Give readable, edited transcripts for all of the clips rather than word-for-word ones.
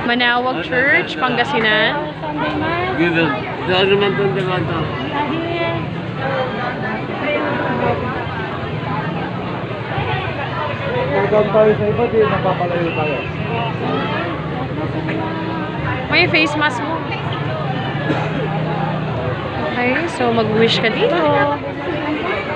Manawag Church, Pangasinan. Given. Doon naman doon, diba ito? Pagkaan tayo sa iba, di napapalayo tayo. May face mask mo. Okay, so mag-wish ka dito.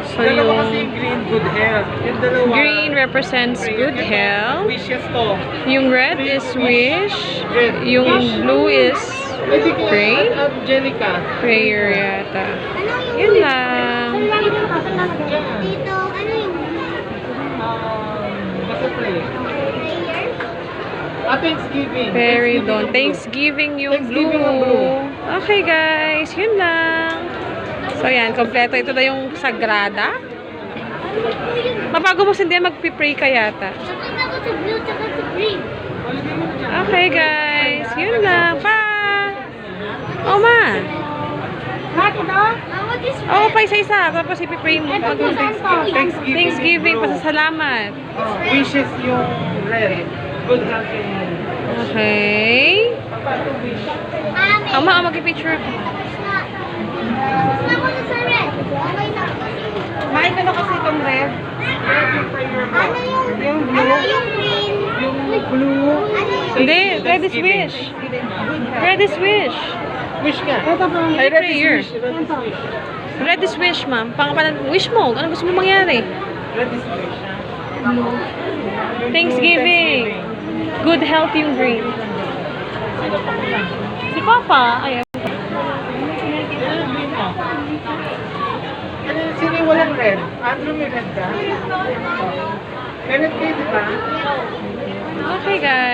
So Dalawa kasi yung green, good health. Yung dalawa, green represents good health. wishes to. Yung red is wish. Yung blue is Pwede ko pray. at Angelica. Prayer yata. Yun lang. Dito, ano yung Basta pray. Thanksgiving. Very don. Thanksgiving yung Thanksgiving yung blue. Okay guys, yun lang. So yan, kompleto. Ito na yung Sagrada. Mabago mo hindi magpipray ka yata. Nakita ko sa blue tsaka sa green. Okay guys, yun lang. Bye! Oh ma! Bakit ito? What is red? Oo, pa isa-isa. Tapos ipipray mo. Ito po saan to? Thanksgiving, pasasalamat. Wishes yung red. Good health yung Okay. Papato wish. Ama, mag-picture. Gusto ko na sa red. Okay na. Mike, ano kasi itong red? Red yung prayer mo. Ano yung Yung ano blue. yung green? Yung blue. Ano yung Hindi, red is wish. Red is wish. Wish ka. Ay, Red is prayer. wish. Red is wish. Red is wish, ma'am. Wish mo. Ano gusto mo mangyari? Red is wish. Yung Thanksgiving. Good health yung green. Si Papa, ayaw. Sino yung walang red? Andrew, may red ka? May red kayo, di ba? Okay, guys.